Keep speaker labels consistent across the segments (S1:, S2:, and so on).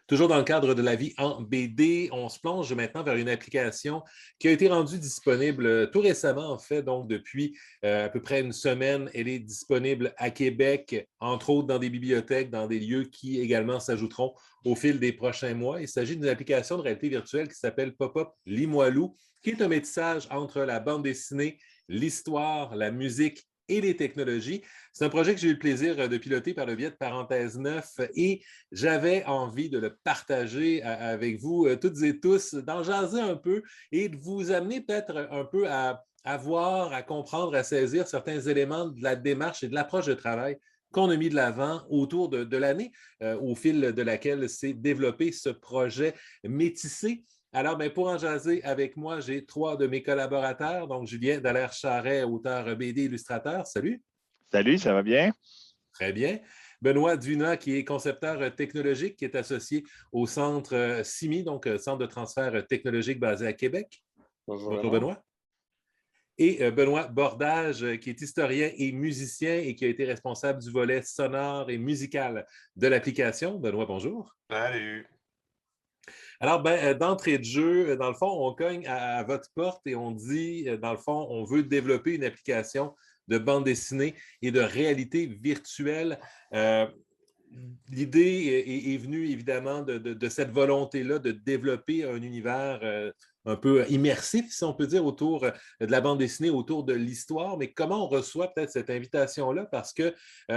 S1: Toujours dans le cadre de la vie en BD, on se plonge maintenant vers une application qui a été rendue disponible tout récemment, en fait, donc depuis à peu près une semaine. Elle est disponible à Québec, entre autres dans des bibliothèques, dans des lieux qui également s'ajouteront au fil des prochains mois. Il s'agit d'une application de réalité virtuelle qui s'appelle Pop-Up Limoilou, qui est un métissage entre la bande dessinée, l'histoire, la musique et les technologies. C'est un projet que j'ai eu le plaisir de piloter par le biais de Parenthèse 9 et j'avais envie de le partager avec vous toutes et tous, d'en jaser un peu et de vous amener peut-être un peu à voir, à comprendre, à saisir certains éléments de la démarche et de l'approche de travail qu'on a mis de l'avant autour de l'année au fil de laquelle s'est développé ce projet métissé. Alors, ben, pour en jaser avec moi, j'ai trois de mes collaborateurs. Donc, Julien Dallaire-Charret, auteur BD illustrateur. Salut.
S2: Salut, ça va bien?
S1: Très bien. Benoît Dunat, qui est concepteur technologique, qui est associé au centre CIMI, donc Centre de transfert technologique basé à Québec.
S3: Bonjour
S1: Bonjour,
S3: Benoît.
S1: Benoît. Et Benoît Bordage, qui est historien et musicien et qui a été responsable du volet sonore et musical de l'application. Benoît, bonjour.
S3: Salut.
S1: Alors, d'entrée de jeu, dans le fond, on cogne à votre porte et on dit, dans le fond, on veut développer une application de bande dessinée et de réalité virtuelle. L'idée est venue évidemment de cette volonté-là de développer un univers un peu immersif, si on peut dire, autour de la bande dessinée, autour de l'histoire. Mais comment on reçoit peut-être cette invitation-là? Parce que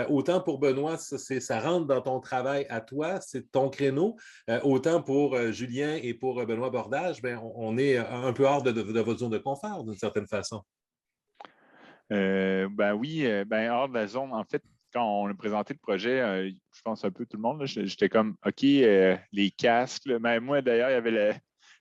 S1: autant pour Benoît, ça rentre dans ton travail à toi, c'est ton créneau. Autant pour Julien et pour Benoît Bordage, ben, on est un peu hors de votre zone de confort, d'une certaine façon.
S2: Ben oui, hors de la zone. En fait, quand on a présenté le projet, je pense un peu tout le monde, là, j'étais comme OK, les casques. Là. Mais moi, d'ailleurs, il y avait la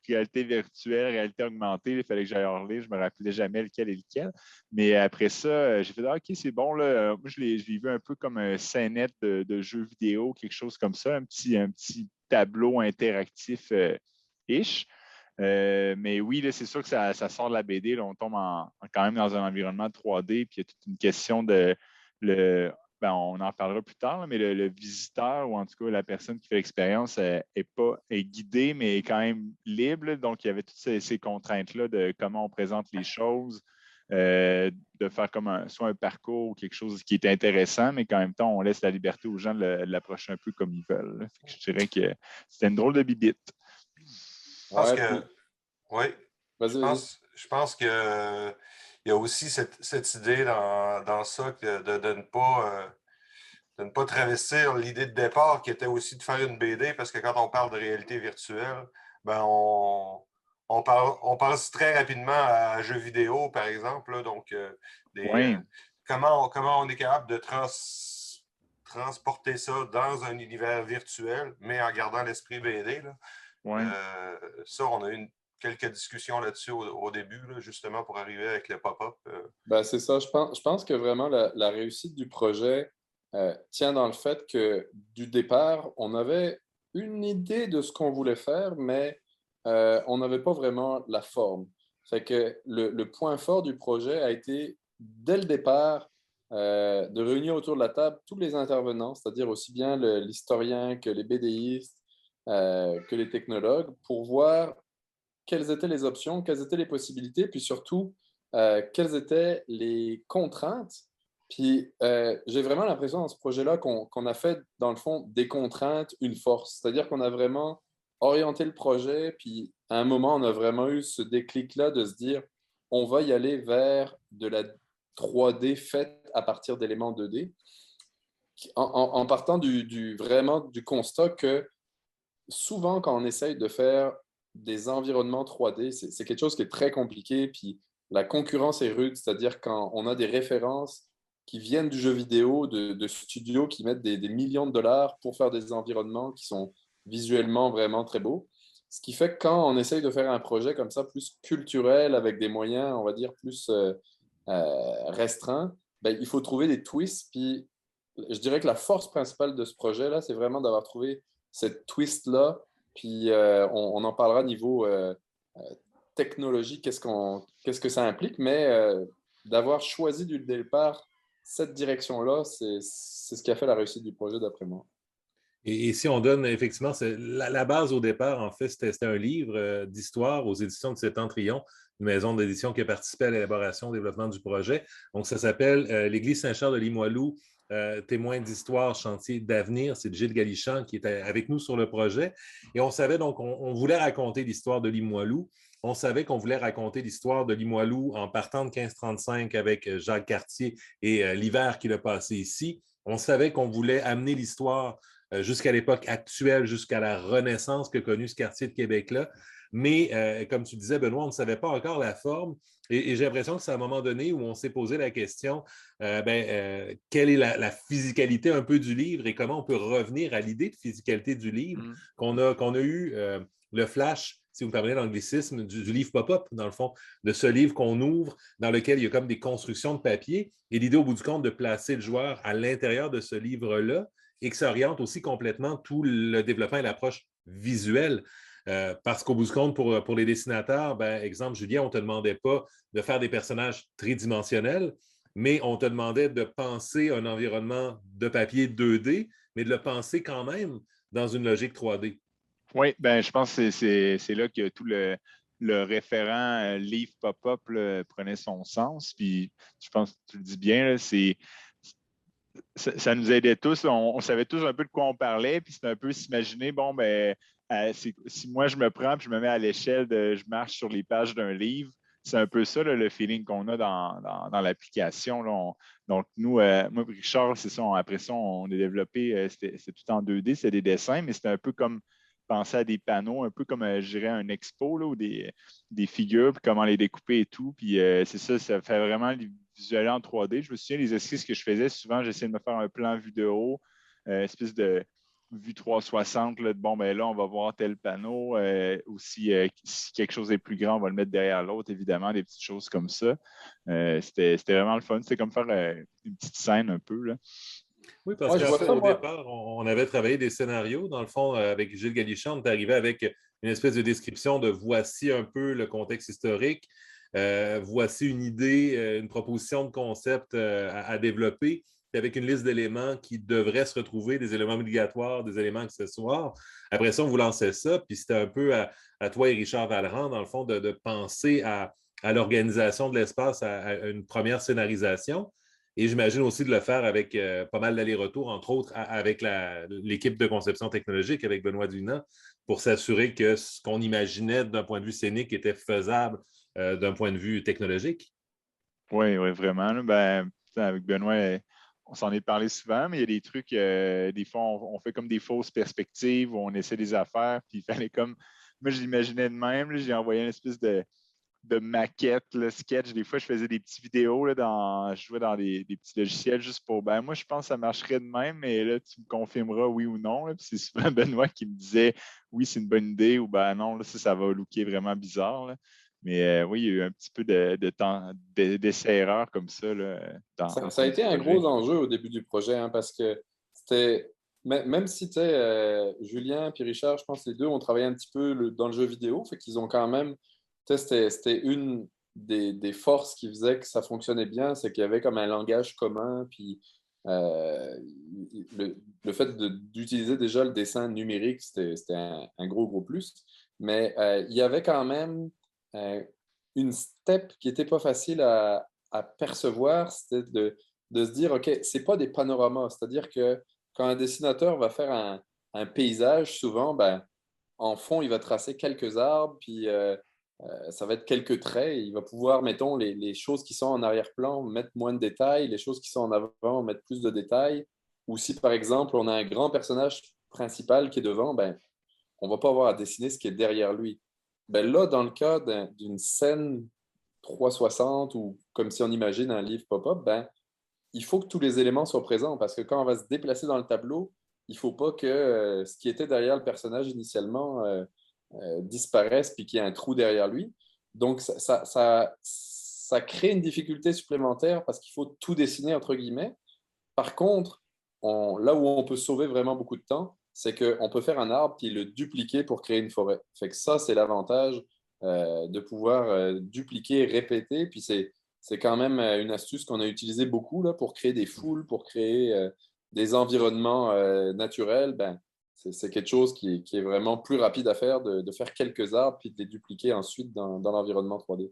S2: réalité virtuelle, réalité augmentée. Il fallait que j'aille hurler. Je ne me rappelais jamais lequel est lequel. Mais après ça, j'ai fait OK, c'est bon. Là. Moi, je l'ai vu un peu comme un scénette de jeu vidéo, quelque chose comme ça, un petit tableau interactif ish. Mais oui, là, c'est sûr que ça sort de la BD. Là, on tombe quand même dans un environnement 3D, puis il y a toute une question de on en parlera plus tard, là, mais le visiteur, ou en tout cas la personne qui fait l'expérience, est guidée, mais est quand même libre. Là. Donc, il y avait toutes ces contraintes-là de comment on présente les choses, de faire comme soit un parcours ou quelque chose qui est intéressant, mais qu'en même temps, on laisse la liberté aux gens de l'approcher un peu comme ils veulent. Là. Fait que je dirais que c'était une drôle de bibite.
S3: Je pense
S4: Ouais,
S3: que, oui,
S4: vas-y.
S3: je pense que il y a aussi cette idée dans ça de ne pas travestir l'idée de départ qui était aussi de faire une BD, parce que quand on parle de réalité virtuelle, ben on pense très rapidement à jeux vidéo, par exemple. Là, donc,
S2: Oui.
S3: comment on est capable de transporter ça dans un univers virtuel, mais en gardant l'esprit BD. Là.
S2: Ouais.
S3: Ça, on a eu quelques discussions là-dessus au début, là, justement pour arriver avec le pop-up.
S4: C'est ça. Je pense que vraiment la réussite du projet tient dans le fait que du départ, on avait une idée de ce qu'on voulait faire, mais on n'avait pas vraiment la forme. Fait que le point fort du projet a été, dès le départ, de réunir autour de la table tous les intervenants, c'est-à-dire aussi bien l'historien que les BDistes, que les technologues, pour voir quelles étaient les options, quelles étaient les possibilités, puis surtout, quelles étaient les contraintes. Puis j'ai vraiment l'impression dans ce projet-là qu'on a fait, dans le fond, des contraintes une force. C'est-à-dire qu'on a vraiment orienté le projet, puis à un moment, on a vraiment eu ce déclic-là de se dire, on va y aller vers de la 3D faite à partir d'éléments 2D, en partant vraiment du constat que souvent, quand on essaye de faire des environnements 3D, c'est quelque chose qui est très compliqué, puis la concurrence est rude, c'est-à-dire quand on a des références qui viennent du jeu vidéo, de studios qui mettent des millions de dollars pour faire des environnements qui sont visuellement vraiment très beaux. Ce qui fait que quand on essaye de faire un projet comme ça, plus culturel, avec des moyens, on va dire, plus restreints, il faut trouver des twists. Puis je dirais que la force principale de ce projet-là, c'est vraiment d'avoir trouvé cette twist-là. Puis on en parlera niveau technologie, qu'est-ce que ça implique, mais d'avoir choisi du départ cette direction-là, c'est ce qui a fait la réussite du projet, d'après moi.
S1: Et si on donne, effectivement, la base au départ, en fait, c'était un livre d'histoire aux éditions du Septentrion, une maison d'édition qui a participé à l'élaboration, au développement du projet. Donc, ça s'appelle l'Église Saint-Charles de Limoilou, témoin d'histoire, chantier d'avenir. C'est Gilles Galichan qui était avec nous sur le projet. Et on savait donc, on voulait raconter l'histoire de Limoilou. On savait qu'on voulait raconter l'histoire de Limoilou en partant de 1535 avec Jacques Cartier et l'hiver qu'il a passé ici. On savait qu'on voulait amener l'histoire jusqu'à l'époque actuelle, jusqu'à la renaissance qu'a connue ce quartier de Québec-là. Mais comme tu disais, Benoît, on ne savait pas encore la forme. Et j'ai l'impression que c'est à un moment donné où on s'est posé la question, quelle est la physicalité un peu du livre et comment on peut revenir à l'idée de physicalité du livre qu'on a eu le flash, si vous me permettez l'anglicisme, du livre pop-up, dans le fond, de ce livre qu'on ouvre, dans lequel il y a comme des constructions de papier. Et l'idée, au bout du compte, de placer le joueur à l'intérieur de ce livre-là et que ça oriente aussi complètement tout le développement et l'approche visuelle. Parce qu'au bout du compte, pour les dessinateurs, ben, exemple, Julien, on ne te demandait pas de faire des personnages tridimensionnels, mais on te demandait de penser un environnement de papier 2D, mais de le penser quand même dans une logique 3D.
S2: Oui, ben, je pense que c'est là que tout le référent livre pop-up prenait son sens. Puis je pense que tu le dis bien, là, ça nous aidait tous. On savait tous un peu de quoi on parlait. Puis c'était un peu s'imaginer, bon, ben, si moi je me prends et je me mets à l'échelle je marche sur les pages d'un livre, c'est un peu ça là, le feeling qu'on a dans l'application. Là. Donc, nous, moi et Richard, c'est ça, après ça, on a développé, c'était tout en 2D, c'était des dessins, mais c'était un peu comme penser à des panneaux, un peu comme, je dirais, un expo là, ou des figures, puis comment les découper et tout. Puis c'est ça, ça fait vraiment visuel en 3D. Je me souviens, les esquisses que je faisais, souvent, j'essayais de me faire un plan vue de haut, espèce de vue 360, là, de bon, ben là, on va voir tel panneau. Si quelque chose est plus grand, on va le mettre derrière l'autre, évidemment, des petites choses comme ça. C'était vraiment le fun. C'était comme faire une petite scène un peu. Là.
S1: Oui, parce qu'au départ, on avait travaillé des scénarios. Dans le fond, avec Gilles Galichan, on est arrivé avec une espèce de description de voici un peu le contexte historique, voici une idée, une proposition de concept à développer, avec une liste d'éléments qui devraient se retrouver, des éléments obligatoires, des éléments accessoires. Après ça, on vous lançait ça, puis c'était un peu à toi et Richard Vallerand, dans le fond, de penser à l'organisation de l'espace, à une première scénarisation. Et j'imagine aussi de le faire avec pas mal d'allers-retours, entre autres avec l'équipe de conception technologique, avec Benoît Dunant, pour s'assurer que ce qu'on imaginait d'un point de vue scénique était faisable d'un point de vue technologique.
S2: Oui, oui, vraiment. Là, ben, avec Benoît, on s'en est parlé souvent, mais il y a des trucs, des fois, on fait comme des fausses perspectives où on essaie des affaires, puis il fallait comme. Moi, je l'imaginais de même, j'ai envoyé une espèce de maquette, le sketch. Des fois, je faisais des petites vidéos, là, je jouais dans des petits logiciels juste pour, ben moi, je pense que ça marcherait de même, mais là, tu me confirmeras oui ou non. Là. Puis c'est souvent Benoît qui me disait, oui, c'est une bonne idée, ou ben non, là, ça va looker vraiment bizarre. Là. Mais oui, il y a eu un petit peu de temps, d'essai-erreur comme ça. Là,
S4: ça a été un gros enjeu au début du projet, hein, parce que c'était, même si Julien et Richard, je pense que les deux ont travaillé un petit peu dans le jeu vidéo, fait qu'ils ont quand même, c'était une des forces qui faisait que ça fonctionnait bien, c'est qu'il y avait comme un langage commun, puis le fait d'utiliser déjà le dessin numérique, c'était un gros plus. Mais il y avait quand même une step qui n'était pas facile à percevoir, c'était de se dire, OK, c'est pas des panoramas. C'est-à-dire que quand un dessinateur va faire un paysage, souvent, ben, en fond, il va tracer quelques arbres, puis ça va être quelques traits. Il va pouvoir, mettons, les choses qui sont en arrière-plan, mettre moins de détails, les choses qui sont en avant, mettre plus de détails. Ou si, par exemple, on a un grand personnage principal qui est devant, ben, on ne va pas avoir à dessiner ce qui est derrière lui. Ben là, dans le cas d'une scène 360 ou comme si on imagine un livre pop-up, ben, il faut que tous les éléments soient présents parce que quand on va se déplacer dans le tableau, il ne faut pas que ce qui était derrière le personnage initialement disparaisse puis qu'il y ait un trou derrière lui. Donc, ça crée une difficulté supplémentaire parce qu'il faut tout dessiner, entre guillemets. Par contre, là où on peut sauver vraiment beaucoup de temps, c'est qu'on peut faire un arbre puis le dupliquer pour créer une forêt. Fait que ça, c'est l'avantage de pouvoir dupliquer, répéter. Puis c'est quand même une astuce qu'on a utilisée beaucoup là, pour créer des foules, pour créer des environnements naturels. Ben, c'est quelque chose qui est vraiment plus rapide à faire, de faire quelques arbres puis de les dupliquer ensuite dans l'environnement 3D.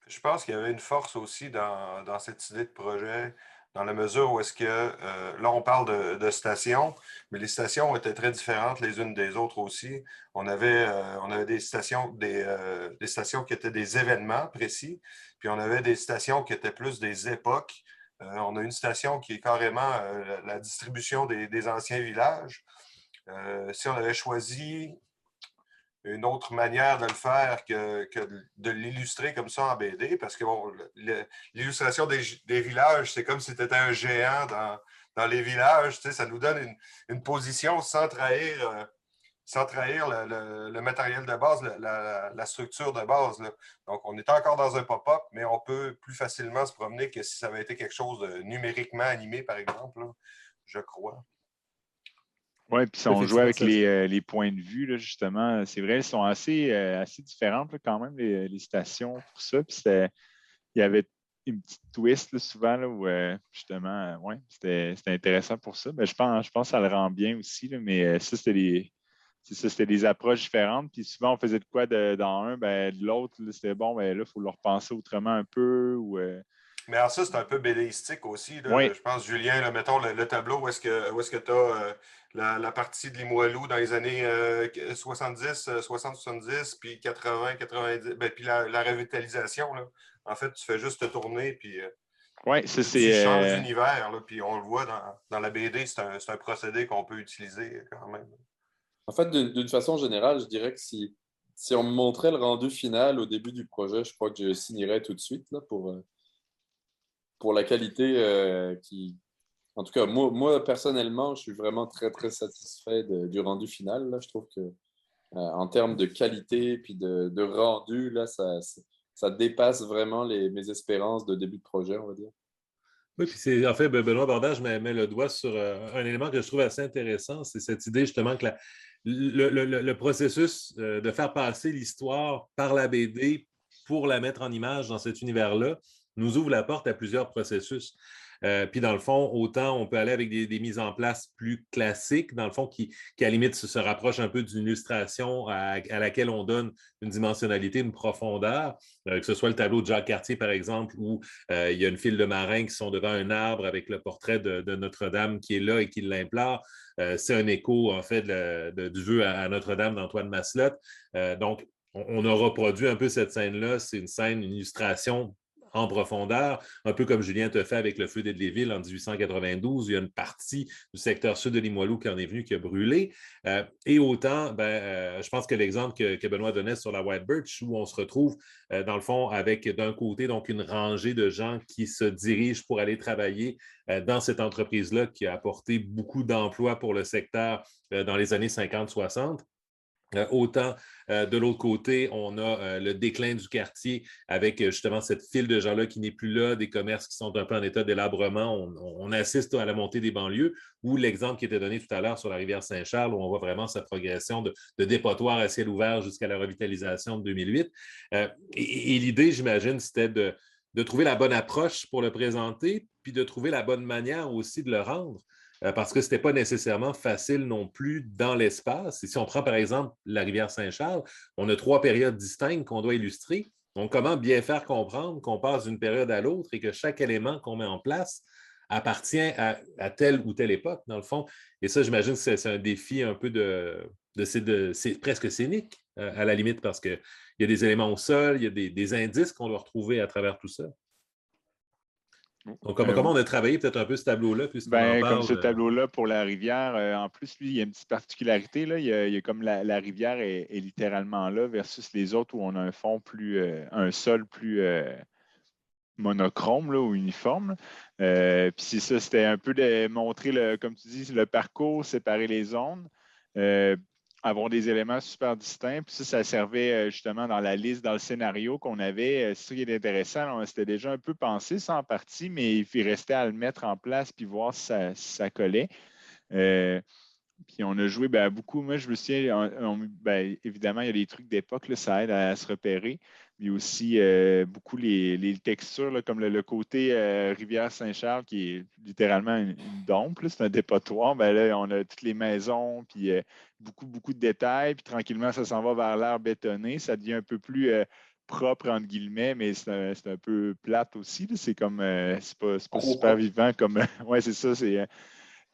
S3: Je pense qu'il y avait une force aussi dans cette idée de projet, dans la mesure où est-ce que, là, on parle de stations, mais les stations étaient très différentes les unes des autres aussi. On avait des stations qui étaient des événements précis, puis on avait des stations qui étaient plus des époques. On a une station qui est carrément la distribution des anciens villages. Si on avait choisi une autre manière de le faire que de l'illustrer comme ça en BD, parce que bon, l'illustration des villages, c'est comme si tu étais un géant dans les villages, tu sais, ça nous donne une position sans trahir le matériel de base, la structure de base. Là. Donc, on est encore dans un pop-up, mais on peut plus facilement se promener que si ça avait été quelque chose de numériquement animé, par exemple, là, je crois.
S2: Oui, puis si on joue avec les points de vue, là, justement, c'est vrai, elles sont assez différentes là, quand même, les stations pour ça. Puis il y avait une petite twist là, souvent là, où justement, ouais, c'était intéressant pour ça. Mais je pense que ça le rend bien aussi. Là, mais ça, c'était des approches différentes. Puis souvent, on faisait de quoi dans un, ben, de l'autre, c'était bon, ben là, il faut le repenser autrement un peu.
S3: Mais alors ça, c'est un peu bédéistique aussi. Là.
S2: Oui,
S3: Je pense, Julien, là, mettons le tableau où est-ce que tu as la partie de Limoilou dans les années 70, 60-70, puis 80, 90, ben, puis la revitalisation. Là. En fait, tu fais juste te tourner, puis
S2: ouais, ça
S3: tu changes
S2: c'est.
S3: d'univers. Là, puis on le voit dans la BD, c'est un procédé qu'on peut utiliser quand même.
S4: En fait, d'une façon générale, je dirais que si on me montrait le rendu final au début du projet, je crois que je signerais tout de suite là, pour la qualité qui... En tout cas, moi, personnellement, je suis vraiment très, très satisfait du rendu final. Là. Je trouve que en termes de qualité puis de rendu, là, ça dépasse vraiment mes espérances de début de projet, on va dire.
S1: Oui, puis c'est en fait, Benoît Bordage met le doigt sur un élément que je trouve assez intéressant, c'est cette idée justement que le processus de faire passer l'histoire par la BD pour la mettre en image dans cet univers-là nous ouvre la porte à plusieurs processus. Puis dans le fond, autant on peut aller avec des mises en place plus classiques, dans le fond, qui à la limite se rapprochent un peu d'une illustration à laquelle on donne une dimensionnalité, une profondeur, que ce soit le tableau de Jacques Cartier, par exemple, où il y a une file de marins qui sont devant un arbre avec le portrait de Notre-Dame qui est là et qui l'implore. C'est un écho, en fait, du vœu à Notre-Dame d'Antoine Masselotte. Donc, on a reproduit un peu cette scène-là. C'est une scène, une illustration en profondeur, un peu comme Julien te fait avec le feu d'Edléville en 1892. Il y a une partie du secteur sud de Limoilou qui en est venu, qui a brûlé. Et autant, je pense que l'exemple que Benoît donnait sur la White Birch, où on se retrouve, dans le fond, avec d'un côté donc une rangée de gens qui se dirigent pour aller travailler dans cette entreprise-là qui a apporté beaucoup d'emplois pour le secteur dans les années 50-60. Autant de l'autre côté, on a le déclin du quartier avec justement cette file de gens-là qui n'est plus là, des commerces qui sont un peu en état d'élabrement. On assiste à la montée des banlieues, ou l'exemple qui était donné tout à l'heure sur la rivière Saint-Charles, où on voit vraiment sa progression de dépotoir à ciel ouvert jusqu'à la revitalisation de 2008. Et l'idée, j'imagine, c'était de trouver la bonne approche pour le présenter, puis de trouver la bonne manière aussi de le rendre. Parce que ce n'était pas nécessairement facile non plus dans l'espace. Et si on prend par exemple la rivière Saint-Charles, on a 3 périodes distinctes qu'on doit illustrer. Donc, comment bien faire comprendre qu'on passe d'une période à l'autre et que chaque élément qu'on met en place appartient à telle ou telle époque, dans le fond. Et ça, j'imagine que c'est un défi un peu c'est presque scénique, à la limite, parce qu'il y a des éléments au sol, il y a des indices qu'on doit retrouver à travers tout ça. Donc, comment on a travaillé peut-être un peu ce tableau-là, puisqu'on en
S2: Comme
S1: parle?
S2: ce tableau-là pour la rivière, en plus, lui, il y a une petite particularité. Là. Il y a comme la rivière est littéralement là versus les autres où on a un sol plus monochrome là, ou uniforme. Puis c'est ça, c'était un peu de montrer, comme tu dis, le parcours, séparer les zones. Avoir des éléments super distincts. Puis ça servait justement dans la liste, dans le scénario qu'on avait. C'est ça qui est intéressant. C'était déjà un peu pensé, ça en partie, mais il restait à le mettre en place puis voir si ça collait. Puis on a joué beaucoup. Moi, je me souviens, évidemment, il y a des trucs d'époque, là, ça aide à se repérer. Mais aussi beaucoup les textures, là, comme le côté Rivière-Saint-Charles, qui est littéralement une dompe, là, c'est un dépotoir. Ben là, on a toutes les maisons, puis beaucoup de détails. Puis tranquillement, ça s'en va vers l'air bétonné. Ça devient un peu plus propre, entre guillemets, mais c'est un peu plate aussi, là. C'est comme, c'est pas super vivant comme. Ouais, c'est ça.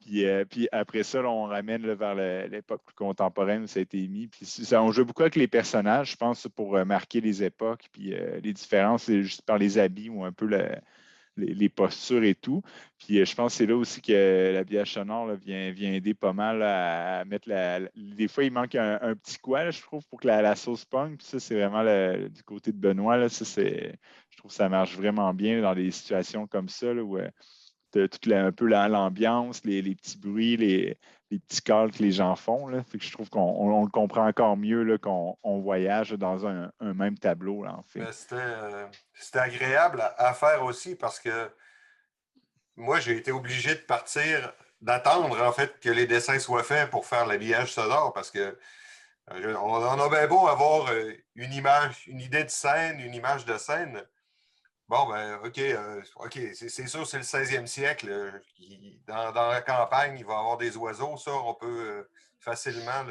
S2: Puis après ça, là, on ramène là, vers l'époque plus contemporaine où ça a été mis. Puis on joue beaucoup avec les personnages, je pense, pour marquer les époques. Puis les différences, c'est juste par les habits ou un peu les postures et tout. Puis je pense que c'est là aussi que l'habillage sonore là, vient aider pas mal à mettre des fois, il manque un petit quoi, là, je trouve, pour que la sauce pogne. Puis ça, c'est vraiment du côté de Benoît. Là, je trouve que ça marche vraiment bien dans des situations comme ça, là, où toute un peu l'ambiance, les petits bruits, les petits calls que les gens font. Là. Fait que je trouve qu'on le comprend encore mieux là, qu'on voyage dans un même tableau, là, en fait.
S3: Mais c'était agréable à faire aussi parce que moi, j'ai été obligé de partir, d'attendre en fait que les dessins soient faits pour faire l'habillage sonore parce que on en a bien beau avoir une image, une idée de scène, une image de scène. Bon, ben, OK, c'est sûr, c'est le 16e siècle. Dans la campagne, il va y avoir des oiseaux, ça, on peut facilement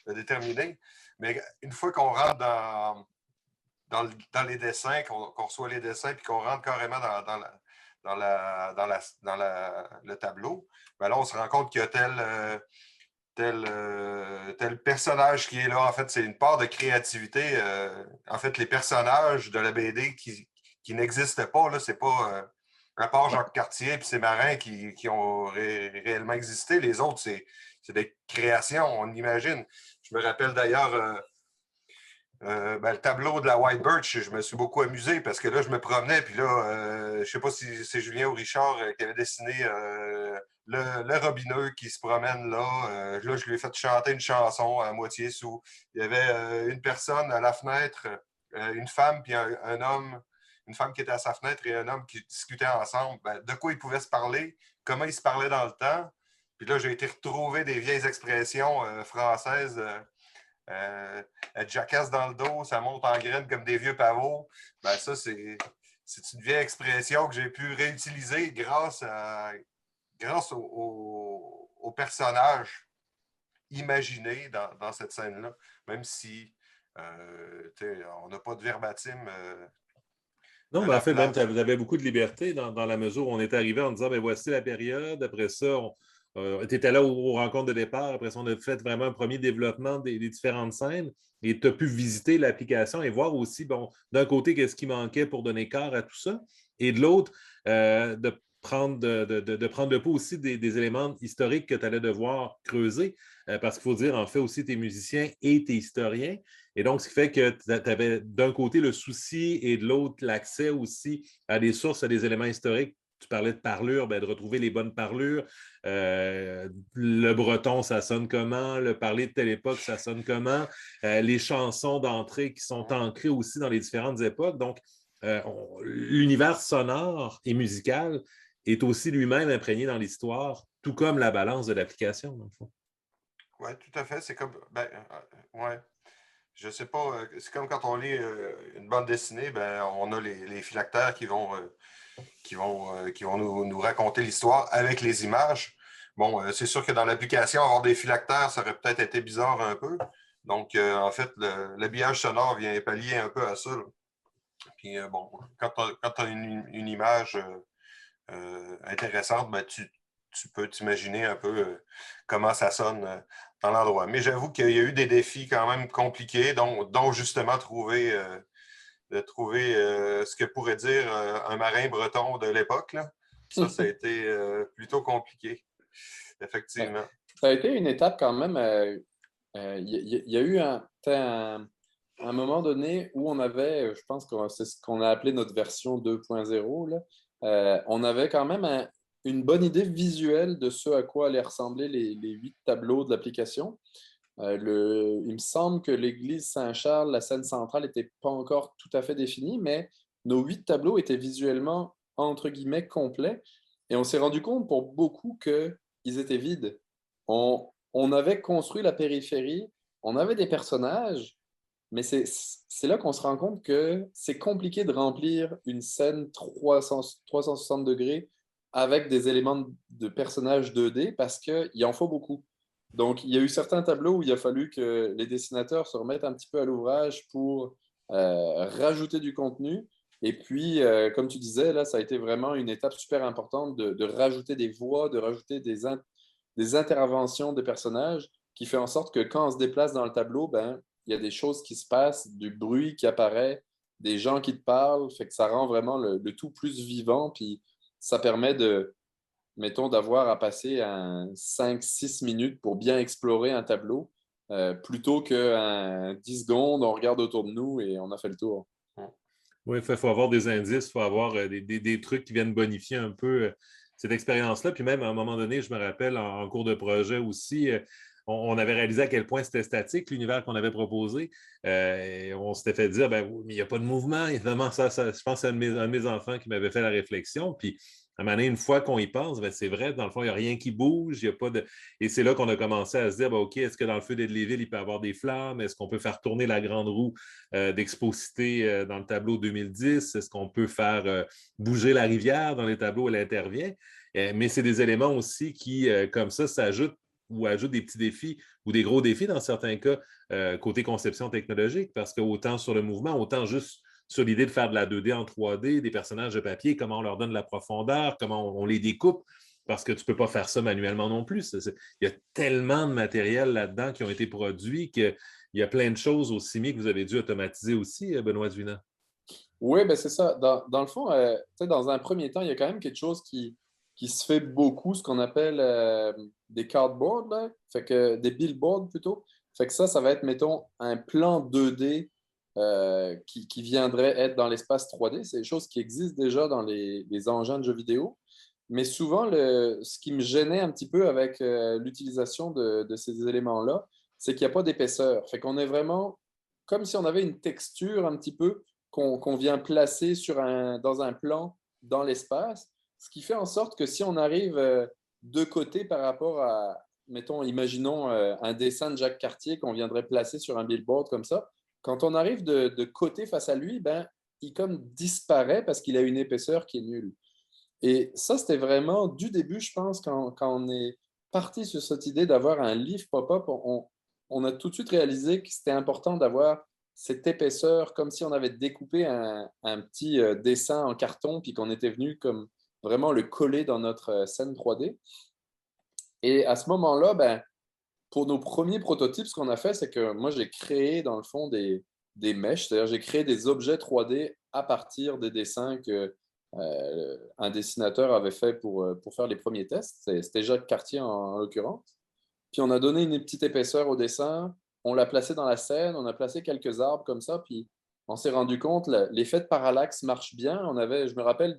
S3: le déterminer. Mais une fois qu'on rentre dans les dessins, qu'on reçoit les dessins, puis qu'on rentre carrément le tableau, ben là, on se rend compte qu'il y a tel personnage qui est là. En fait, c'est une part de créativité. En fait, les personnages de la BD qui n'existaient pas, là, c'est pas à part Jacques Cartier et ses marins qui ont réellement existé. Les autres, c'est des créations, on imagine. Je me rappelle d'ailleurs le tableau de la White Birch, je me suis beaucoup amusé parce que là, je me promenais, puis là, je ne sais pas si c'est Julien ou Richard qui avait dessiné le robineux qui se promène là. Là, je lui ai fait chanter une chanson à moitié sous. Il y avait une personne à la fenêtre, une femme, puis un homme, une femme qui était à sa fenêtre et un homme qui discutaient ensemble. Ben, de quoi ils pouvaient se parler, comment ils se parlaient dans le temps. Puis là, j'ai été retrouver des vieilles expressions françaises. Jacasse dans le dos, ça monte en graines comme des vieux pavots. Ben ça, c'est une vieille expression que j'ai pu réutiliser grâce au personnage imaginé dans cette scène-là, même si on n'a pas de verbatim.
S1: Non, mais en fait, même, vous avez beaucoup de liberté dans la mesure où on est arrivé en disant, ben voici la période. Après ça, tu étais là aux rencontres de départ. Après ça, on a fait vraiment un premier développement des différentes scènes. Et tu as pu visiter l'application et voir aussi, bon, d'un côté, qu'est-ce qui manquait pour donner corps à tout ça. Et de l'autre, de prendre le pouls aussi des éléments historiques que tu allais devoir creuser. Parce qu'il faut dire, en fait, aussi, tu es musicien et tu es historien. Et donc, ce qui fait que tu avais d'un côté le souci et de l'autre l'accès aussi à des sources, à des éléments historiques. Tu parlais de parlure, ben, de retrouver les bonnes parlures. Le breton, ça sonne comment? Le parler de telle époque, ça sonne comment? Les chansons d'entrée qui sont ancrées aussi dans les différentes époques. Donc, l'univers sonore et musical est aussi lui-même imprégné dans l'histoire, tout comme la balance de l'application, dans le fond.
S3: Oui, tout à fait. C'est comme. Ouais. Je sais pas. C'est comme quand on lit une bande dessinée, ben, on a les phylactères qui vont nous raconter l'histoire avec les images. Bon, c'est sûr que dans l'application, avoir des phylactères, ça aurait peut-être été bizarre un peu. Donc, en fait, l'habillage sonore vient pallier un peu à ça. Là. Puis, bon, quand tu as une image intéressante, ben, tu peux t'imaginer un peu comment ça sonne dans l'endroit. Mais j'avoue qu'il y a eu des défis quand même compliqués, dont justement trouver ce que pourrait dire un marin breton de l'époque. Ça a été plutôt compliqué, effectivement.
S4: Ça a été une étape quand même. Il y a eu un moment donné où on avait, je pense que c'est ce qu'on a appelé notre version 2.0, là. On avait quand même une bonne idée visuelle de ce à quoi allaient ressembler les 8 tableaux de l'application. Il me semble que l'église Saint-Charles, la scène centrale, n'était pas encore tout à fait définie, mais nos 8 tableaux étaient visuellement, entre guillemets, complets. Et on s'est rendu compte pour beaucoup qu'ils étaient vides. On on avait construit la périphérie, on avait des personnages, mais c'est là qu'on se rend compte que c'est compliqué de remplir une scène 360 degrés avec des éléments de personnages 2D parce qu'il en faut beaucoup. Donc, il y a eu certains tableaux où il a fallu que les dessinateurs se remettent un petit peu à l'ouvrage pour rajouter du contenu. Et puis, comme tu disais, là, ça a été vraiment une étape super importante de rajouter des voix, de rajouter des interventions des personnages qui fait en sorte que quand on se déplace dans le tableau, ben, il y a des choses qui se passent, du bruit qui apparaît, des gens qui te parlent, fait que ça rend vraiment le tout plus vivant, puis ça permet mettons, d'avoir à passer 5-6 minutes pour bien explorer un tableau, plutôt qu'un 10 secondes, on regarde autour de nous et on a fait le tour.
S1: Oui, il faut avoir des indices, il faut avoir des trucs qui viennent bonifier un peu cette expérience-là. Puis même à un moment donné, je me rappelle en cours de projet aussi, on avait réalisé à quel point c'était statique, l'univers qu'on avait proposé. Et on s'était fait dire, ben, mais il n'y a pas de mouvement. Évidemment, je pense à un de mes enfants qui m'avait fait la réflexion. Puis à un moment donné, une fois qu'on y pense, ben, c'est vrai, dans le fond, il n'y a rien qui bouge, il y a pas de. Et c'est là qu'on a commencé à se dire, ben, OK, est-ce que dans le feu d'Edléville, il peut y avoir des flammes? Est-ce qu'on peut faire tourner la grande roue d'Exposité dans le tableau 2010? Est-ce qu'on peut faire bouger la rivière dans les tableaux où elle intervient? Mais c'est des éléments aussi qui, comme ça, s'ajoutent ou ajoutent des petits défis ou des gros défis dans certains cas, côté conception technologique, parce que autant sur le mouvement, autant juste sur l'idée de faire de la 2D en 3D, des personnages de papier, comment on leur donne la profondeur, comment on les découpe, parce que tu ne peux pas faire ça manuellement non plus. Il y a tellement de matériel là-dedans qui ont été produits qu'il y a plein de choses au CIMI que vous avez dû automatiser aussi, Benoît Duina.
S4: Oui, ben c'est ça. Dans le fond, dans un premier temps, il y a quand même quelque chose qui se fait beaucoup, ce qu'on appelle des cardboards, là. Fait que, des billboards plutôt. Fait que ça va être, mettons, un plan 2D qui viendrait être dans l'espace 3D. C'est des choses qui existent déjà dans les engins de jeux vidéo. Mais souvent, ce qui me gênait un petit peu avec l'utilisation de ces éléments-là, c'est qu'il n'y a pas d'épaisseur. Fait qu'on est vraiment comme si on avait une texture un petit peu qu'on vient placer dans un plan dans l'espace, ce qui fait en sorte que si on arrive de côté par rapport à, mettons, imaginons un dessin de Jacques Cartier qu'on viendrait placer sur un billboard comme ça, quand on arrive de côté face à lui, ben, il comme disparaît parce qu'il a une épaisseur qui est nulle. Et ça, c'était vraiment du début, je pense, quand on est parti sur cette idée d'avoir un livre pop-up, on a tout de suite réalisé que c'était important d'avoir cette épaisseur, comme si on avait découpé un petit dessin en carton, puis qu'on était venu comme vraiment le coller dans notre scène 3D. Et à ce moment-là, ben, pour nos premiers prototypes, ce qu'on a fait, c'est que moi, j'ai créé, dans le fond, des meshes, c'est-à-dire j'ai créé des objets 3D à partir des dessins que un dessinateur avait fait pour faire les premiers tests. C'était Jacques Cartier en l'occurrence. Puis on a donné une petite épaisseur au dessin, on l'a placé dans la scène, on a placé quelques arbres comme ça, puis on s'est rendu compte, l'effet de parallaxe marche bien. Je me rappelle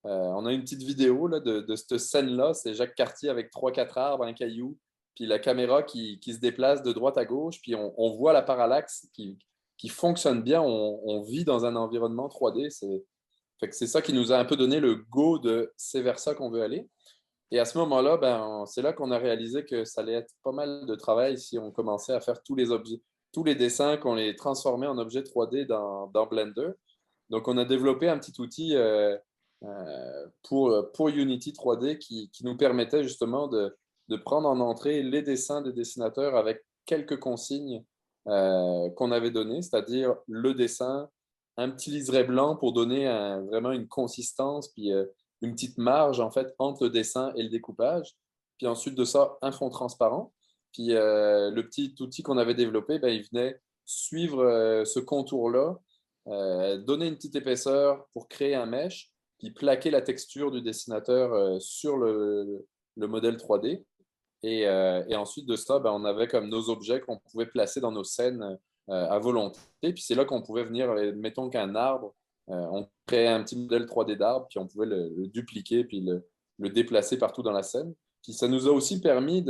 S4: on a une petite vidéo là, de cette scène-là, c'est Jacques Cartier avec 3-4 arbres, un caillou, puis la caméra qui se déplace de droite à gauche, puis on voit la parallaxe qui fonctionne bien, on vit dans un environnement 3D, fait que c'est ça qui nous a un peu donné le go de c'est vers ça qu'on veut aller. Et à ce moment-là, ben, c'est là qu'on a réalisé que ça allait être pas mal de travail si on commençait à faire tous les objets, tous les dessins, qu'on les transformait en objets 3D dans Blender. Donc, on a développé un petit outil pour Unity 3D qui nous permettait justement de prendre en entrée les dessins des dessinateurs avec quelques consignes qu'on avait données, c'est-à-dire le dessin, un petit liseré blanc pour donner vraiment une consistance, puis une petite marge en fait entre le dessin et le découpage. Puis ensuite de ça, un fond transparent. Puis le petit outil qu'on avait développé, ben, il venait suivre ce contour-là, donner une petite épaisseur pour créer un mesh, puis plaquer la texture du dessinateur sur le modèle 3D. Et ensuite de ça, ben, on avait comme nos objets qu'on pouvait placer dans nos scènes à volonté. Puis c'est là qu'on pouvait venir, mettons qu'un arbre, on créait un petit modèle 3D d'arbre, puis on pouvait le dupliquer, puis le déplacer partout dans la scène. Puis ça nous a aussi permis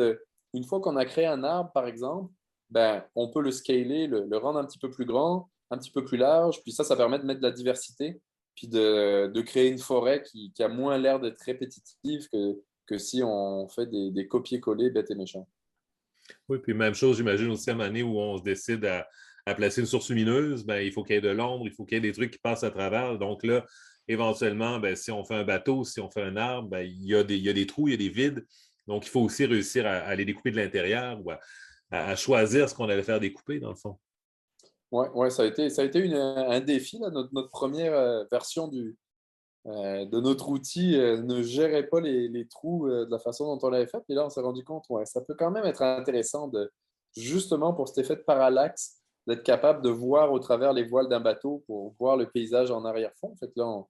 S4: une fois qu'on a créé un arbre, par exemple, ben, on peut le scaler, le rendre un petit peu plus grand, un petit peu plus large, puis ça permet de mettre de la diversité, puis de créer une forêt qui a moins l'air d'être répétitive que si on fait des copier-coller bêtes et méchants.
S1: Oui, puis même chose, j'imagine aussi à un moment donné où on se décide à placer une source lumineuse, ben, il faut qu'il y ait de l'ombre, il faut qu'il y ait des trucs qui passent à travers. Donc là, éventuellement, ben, si on fait un bateau, si on fait un arbre, ben, il y a des trous, il y a des vides. Donc, il faut aussi réussir à les découper de l'intérieur ou à choisir ce qu'on allait faire découper, dans le fond.
S4: Ouais, ouais, ça a été un défi, là. Notre première version de notre outil ne gérait pas les trous de la façon dont on l'avait fait. Et là, on s'est rendu compte, ouais, ça peut quand même être intéressant justement pour cet effet de parallaxe, d'être capable de voir au travers les voiles d'un bateau pour voir le paysage en arrière-fond. En fait, là,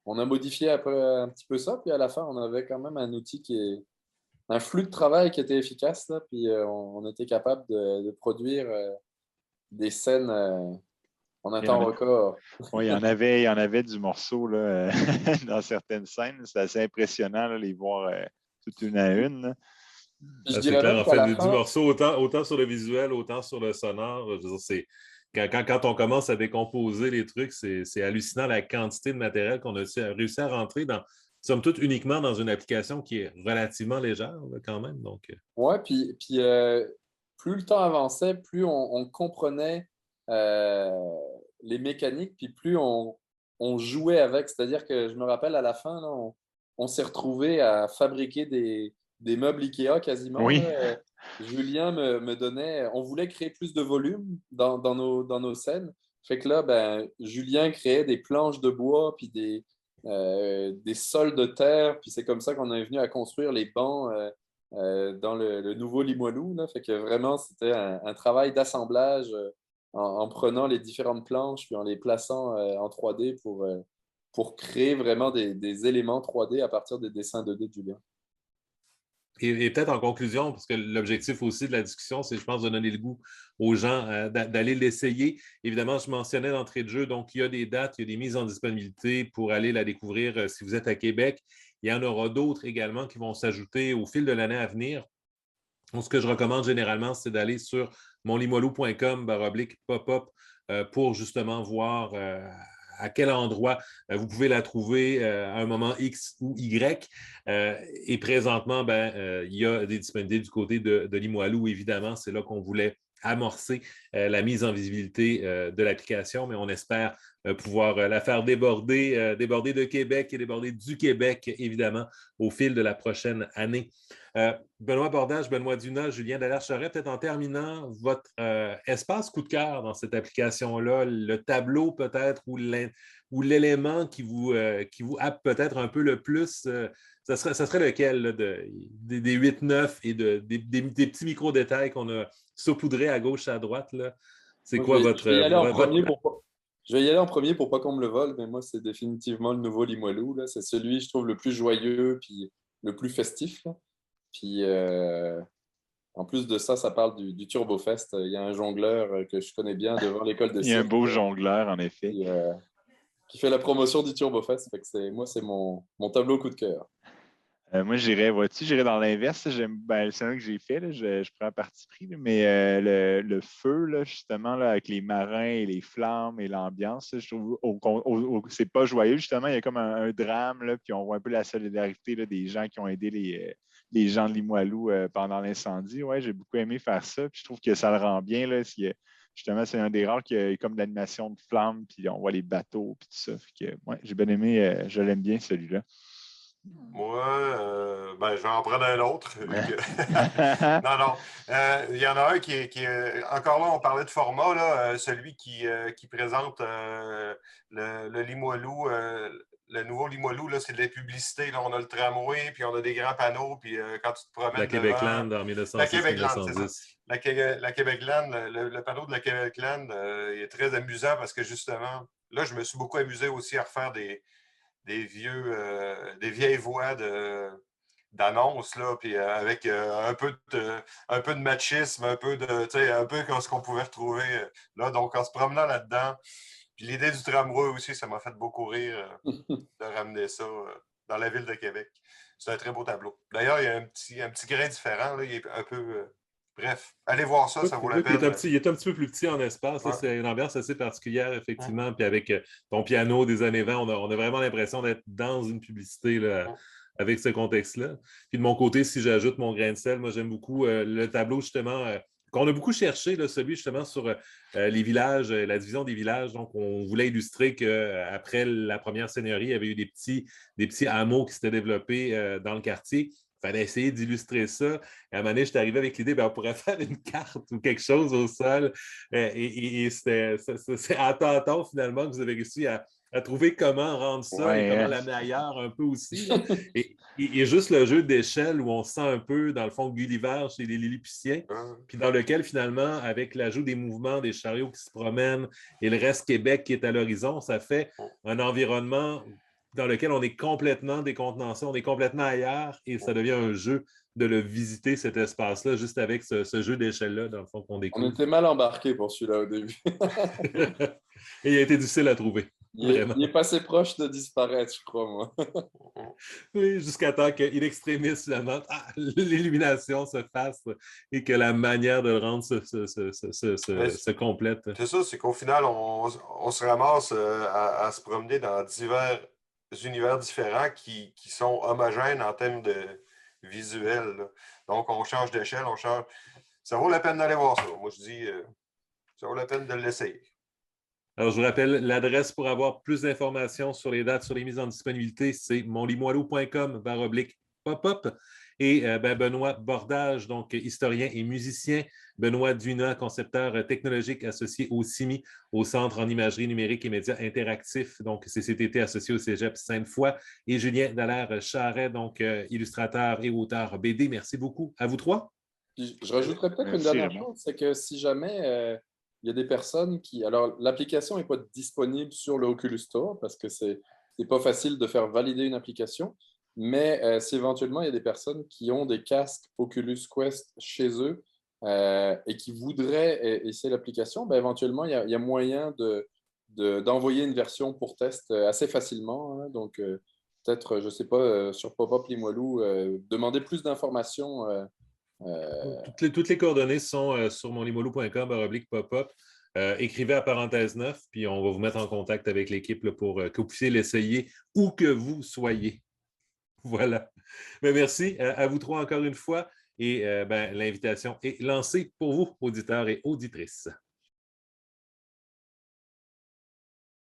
S4: on a modifié après un petit peu ça, puis à la fin, on avait quand même un outil un flux de travail qui était efficace, là, puis on était capable de produire des scènes en un
S2: Il y en
S4: temps
S2: a-
S4: record.
S2: ouais, il y en avait du morceau là, dans certaines scènes. C'est assez impressionnant là, les voir toute une à une, là.
S4: Puis je
S1: Ah, c'est
S4: dirais
S1: clair,
S4: même
S1: en
S4: qu'à
S1: fait,
S4: la
S1: du
S4: fin,
S1: morceau, autant sur le visuel, autant sur le sonore. Je veux dire, quand on commence à décomposer les trucs, c'est hallucinant la quantité de matériel qu'on a réussi à rentrer somme toute, uniquement dans une application qui est relativement légère, là, quand même. Donc,
S4: ouais, puis plus le temps avançait, plus on comprenait euh, les mécaniques, puis plus on jouait avec. C'est-à-dire que je me rappelle à la fin, là, on s'est retrouvé à fabriquer des meubles Ikea quasiment, là.
S2: Oui,
S4: Julien me donnait, on voulait créer plus de volume dans nos scènes. Fait que là, ben, Julien créait des planches de bois, puis des sols de terre, puis c'est comme ça qu'on est venu à construire les bancs. Dans le nouveau Limoilou, là. Fait que vraiment, c'était un travail d'assemblage en prenant les différentes planches puis en les plaçant en 3D pour créer vraiment des éléments 3D à partir des dessins 2D de Julien.
S1: et peut-être en conclusion, parce que l'objectif aussi de la discussion, c'est, je pense, de donner le goût aux gens d'aller l'essayer. Évidemment, je mentionnais d'entrée de jeu, donc il y a des dates, il y a des mises en disponibilité pour aller la découvrir si vous êtes à Québec. Il y en aura d'autres également qui vont s'ajouter au fil de l'année à venir. Donc, ce que je recommande généralement, c'est d'aller sur monlimolou.com/pop-up pour justement voir à quel endroit vous pouvez la trouver à un moment X ou Y. Et présentement, il y a des disponibilités du côté de Limoilou, évidemment. C'est là qu'on voulait amorcer la mise en visibilité de l'application, mais on espère pouvoir la faire déborder de Québec et déborder du Québec, évidemment, au fil de la prochaine année. Benoît Bordage, Benoît Dunat, Julien Dallaire-Charest, peut-être en terminant, votre espace coup de cœur dans cette application-là, le tableau peut-être ou l'élément qui vous happe peut-être un peu le plus, ça serait lequel là, des 8-9 et des petits micro-détails qu'on a saupoudrés à gauche et à droite, là? C'est
S4: Moi,
S1: quoi
S4: je vais y aller en
S1: votre...
S4: premier je vais y aller en premier pour pas qu'on me le vole, mais moi, c'est définitivement le nouveau Limoilou, là. C'est celui, je trouve, le plus joyeux puis le plus festif, là. Puis en plus de ça, ça parle du TurboFest. Il y a un jongleur que je connais bien devant l'école de
S2: il y a un
S4: cirque
S2: beau jongleur, en effet.
S4: qui, euh, qui fait la promotion du TurboFest. Fait que moi, c'est mon tableau coup de cœur.
S2: Moi, j'irais dans l'inverse. C'est un que j'ai fait, là, je prends un parti pris, là, mais le feu, là, justement, là, avec les marins et les flammes et l'ambiance, là, je trouve c'est pas joyeux, justement. Il y a comme un drame, là, puis on voit un peu la solidarité là, des gens qui ont aidé les gens de Limoilou pendant l'incendie. Ouais, j'ai beaucoup aimé faire ça, puis je trouve que ça le rend bien. Là, justement, c'est un des rares qui a comme de l'animation de flammes, puis on voit les bateaux, puis tout ça. Fait que, ouais, j'ai bien aimé, je l'aime bien, celui-là.
S3: Moi, je vais en prendre un autre. Non, non. Il y en a un encore là, on parlait de format, là, celui qui présente le Limoilou. Le nouveau Limoilou, là, c'est de la publicité. Là, on a le tramway, puis on a des grands panneaux, puis quand tu te
S1: La
S3: promènes devant.
S1: Québecland en
S3: La Québecland, c'est ça.
S1: 1906-1910.
S3: La Québecland, le panneau de la Québecland, il est très amusant parce que justement, là, je me suis beaucoup amusé aussi à refaire des vieilles voix d'annonce, là, puis avec un peu de machisme, un peu comme ce qu'on pouvait retrouver là. Donc, en se promenant là-dedans, puis l'idée du tramway aussi, ça m'a fait beaucoup rire de ramener ça dans la ville de Québec. C'est un très beau tableau. D'ailleurs, il y a un petit grain différent, là, il est un peu... bref, allez voir ça, ça vaut la
S1: Oui, puis
S3: peine.
S1: il est un petit peu plus petit en espace. Là,
S3: Ouais.
S1: c'est une ambiance assez particulière, effectivement. Puis avec ton piano des années 20, on a vraiment l'impression d'être dans une publicité là, avec ce contexte-là. Puis de mon côté, si j'ajoute mon grain de sel, moi j'aime beaucoup le tableau justement qu'on a beaucoup cherché, là, celui justement sur les villages, la division des villages. Donc, on voulait illustrer qu'après la première seigneurie, il y avait eu des petits hameaux qui s'étaient développés dans le quartier. Il fallait essayer d'illustrer ça. Et à un moment donné, je suis arrivé avec l'idée, on pourrait faire une carte ou quelque chose au sol. Et c'est à tâtons, finalement, que vous avez réussi à trouver comment rendre ça et comment l'amener ailleurs un peu aussi. Et juste le jeu d'échelle où on se sent un peu, dans le fond, Gulliver chez les Lilliputiens, puis dans lequel, finalement, avec l'ajout des mouvements, des chariots qui se promènent et le reste Québec qui est à l'horizon, ça fait un environnement dans lequel on est complètement décontenancé, on est complètement ailleurs et ça devient un jeu de le visiter, cet espace-là, juste avec ce jeu d'échelle-là, dans le fond, qu'on découvre.
S4: On était mal embarqués pour celui-là au début.
S1: Et il a été difficile à trouver.
S4: Il est passé proche de disparaître, je crois, moi.
S1: Oui, jusqu'à temps qu'In Extremis, finalement, l'illumination se fasse et que la manière de le rendre se complète.
S3: C'est ça, c'est qu'au final, on se ramasse à se promener dans divers univers différents qui sont homogènes en termes de visuel. Là. Donc, on change d'échelle, on change. Ça vaut la peine d'aller voir ça. Moi, je dis, ça vaut la peine de l'essayer.
S1: Alors, je vous rappelle l'adresse pour avoir plus d'informations sur les dates, sur les mises en disponibilité, c'est monlimoilou.com/pop-up. Et Benoît Bordage, donc historien et musicien, Benoît Dunas, concepteur technologique associé au CIMI, au Centre en imagerie numérique et médias interactifs, donc CCTT associé au Cégep Sainte-Foy, et Julien Dallaire-Charret, donc illustrateur et auteur BD. Merci beaucoup à vous trois.
S4: Je rajouterais peut-être une dernière chose, c'est que si jamais il y a des personnes qui... Alors, l'application n'est pas disponible sur le Oculus Store parce que c'est pas facile de faire valider une application, mais si éventuellement il y a des personnes qui ont des casques Oculus Quest chez eux et qui voudraient essayer l'application, éventuellement, il y a moyen d'envoyer une version pour test assez facilement. Hein, donc, peut-être, je ne sais pas, sur Pop-Up Limoilou, demander plus d'informations.
S1: Toutes les coordonnées sont sur monlimolou.com/pop-up. Écrivez à parenthèse 9, puis on va vous mettre en contact avec l'équipe pour que vous puissiez l'essayer où que vous soyez. Voilà. Mais merci à vous trois encore une fois et l'invitation est lancée pour vous, auditeurs et auditrices.